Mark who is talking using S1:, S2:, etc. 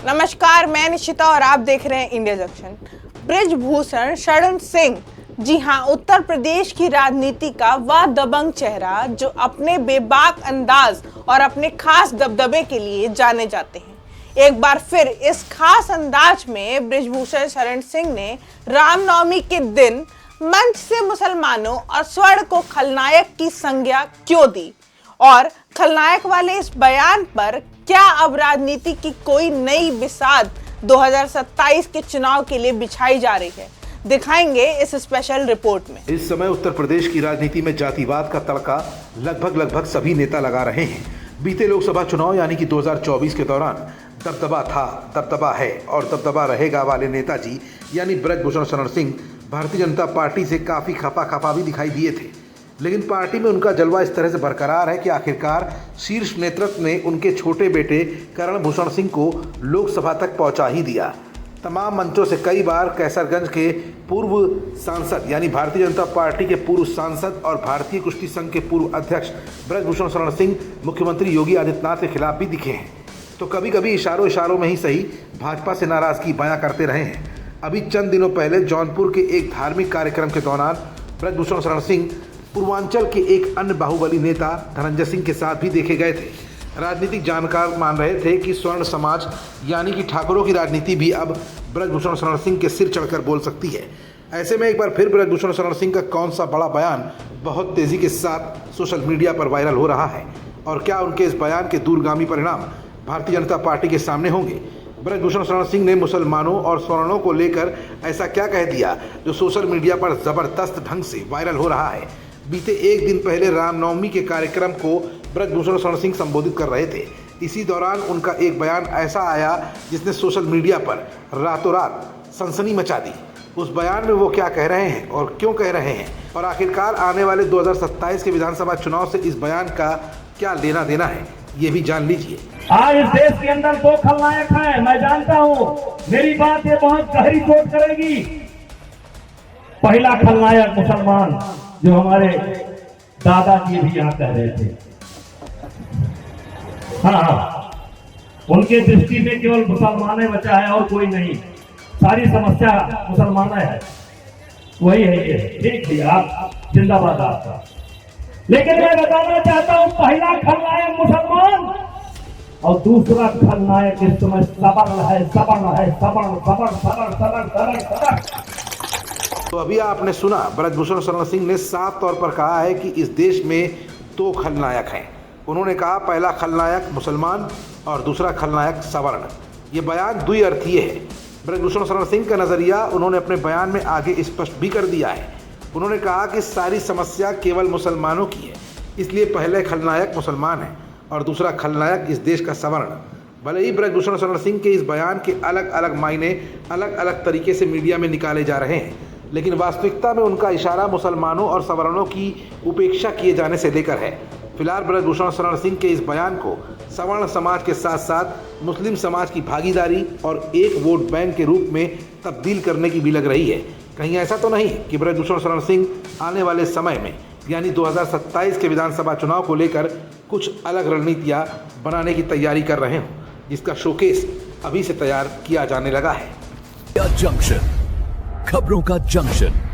S1: नमस्कार, मैं निशिता और आप देख रहे हैं इंडिया जंक्शन। बृजभूषण शरण सिंह, जी हाँ, उत्तर प्रदेश की राजनीति का वह दबंग चेहरा जो अपने बेबाक अंदाज और अपने खास दबदबे के लिए जाने जाते हैं। एक बार फिर इस खास अंदाज में बृजभूषण शरण सिंह ने रामनवमी के दिन मंच से मुसलमानों और स्वर्ण को खलनायक की संज्ञा क्यों दी, और खलनायक वाले इस बयान पर क्या अब राजनीति की कोई नई बिसात 2027 के चुनाव के लिए बिछाई जा रही है, दिखाएंगे इस स्पेशल रिपोर्ट में।
S2: इस समय उत्तर प्रदेश की राजनीति में जातिवाद का तड़का लगभग सभी नेता लगा रहे हैं। बीते लोकसभा चुनाव यानी कि 2024 के दौरान दबदबा था, दबदबा है और दबदबा रहेगा वाले नेताजी यानी बृजभूषण शरण सिंह भारतीय जनता पार्टी से काफ़ी खफा भी दिखाई दिए थे। लेकिन पार्टी में उनका जलवा इस तरह से बरकरार है कि आखिरकार शीर्ष नेतृत्व ने उनके छोटे बेटे करण भूषण सिंह को लोकसभा तक पहुंचा ही दिया। तमाम मंचों से कई बार कैसरगंज के पूर्व सांसद यानी भारतीय जनता पार्टी के पूर्व सांसद और भारतीय कुश्ती संघ के पूर्व अध्यक्ष बृजभूषण शरण सिंह मुख्यमंत्री योगी आदित्यनाथ के खिलाफ भी दिखे हैं, तो कभी कभी इशारों में ही सही भाजपा से नाराजगी बयां करते रहे हैं। अभी चंद दिनों पहले जौनपुर के एक धार्मिक कार्यक्रम के दौरान बृजभूषण शरण सिंह पूर्वांचल के एक अन्य बाहुबली नेता धनंजय सिंह के साथ भी देखे गए थे। राजनीतिक जानकार मान रहे थे कि स्वर्ण समाज यानी कि ठाकुरों की राजनीति भी अब बृजभूषण शरण सिंह के सिर चढ़कर बोल सकती है। ऐसे में एक बार फिर बृजभूषण शरण सिंह का कौन सा बड़ा बयान बहुत तेजी के साथ सोशल मीडिया पर वायरल हो रहा है, और क्या उनके इस बयान के दूरगामी परिणाम भारतीय जनता पार्टी के सामने होंगे? बृजभूषण शरण सिंह ने मुसलमानों और स्वर्णों को लेकर ऐसा क्या कह दिया जो सोशल मीडिया पर जबरदस्त ढंग से वायरल हो रहा है? बीते एक दिन पहले रामनवमी के कार्यक्रम को बृजभूषण शरण सिंह संबोधित कर रहे थे। इसी दौरान उनका एक बयान ऐसा आया जिसने सोशल मीडिया पर रातों रात सनसनी मचा दी। उस बयान में वो क्या कह रहे हैं और क्यों कह रहे हैं, और आखिरकार आने वाले 2027 के विधानसभा चुनाव से इस बयान का क्या लेना देना है, ये भी जान लीजिए।
S3: आज इस देश के अंदर दो खलनायक हैं, मैं जानता हूँ मेरी बात ये बहुत गहरी चोट करेगी। पहला खलनायक मुसलमान, जो हमारे दादाजी भी यहाँ कह रहे थे। हाँ, उनके दृष्टि में केवल मुसलमान बचा है और कोई नहीं, सारी समस्या मुसलमान है, वही है ये। ठीक है, आप जिंदाबाद आपका। लेकिन मैं बताना चाहता हूँ, पहला खलनायक मुसलमान और दूसरा खलनायक इस समय सवर्ण है।
S2: तो अभी आपने सुना, बृजभूषण शरण सिंह ने साफ तौर पर कहा है कि इस देश में दो खलनायक हैं। उन्होंने कहा पहला खलनायक मुसलमान और दूसरा खलनायक सवर्ण। ये बयान द्विअर्थीय है। बृजभूषण शरण सिंह का नज़रिया उन्होंने अपने बयान में आगे स्पष्ट भी कर दिया है। उन्होंने कहा कि सारी समस्या केवल मुसलमानों की है, इसलिए पहले खलनायक मुसलमान है और दूसरा खलनायक इस देश का सवर्ण। भले ही बृजभूषण शरण सिंह के इस बयान के अलग अलग मायने अलग अलग तरीके से मीडिया में निकाले जा रहे हैं, लेकिन वास्तविकता में उनका इशारा मुसलमानों और सवर्णों की उपेक्षा किए जाने से लेकर है। फिलहाल बृजभूषण शरण सिंह के इस बयान को सवर्ण समाज के साथ साथ मुस्लिम समाज की भागीदारी और एक वोट बैंक के रूप में तब्दील करने की भी लग रही है। कहीं ऐसा तो नहीं कि बृजभूषण शरण सिंह आने वाले समय में यानी 2027 के विधानसभा चुनाव को लेकर कुछ अलग रणनीतियाँ बनाने की तैयारी कर रहे हों, जिसका शोकेस अभी से तैयार किया जाने लगा है।
S4: जंक्शन, खबरों का जंक्शन।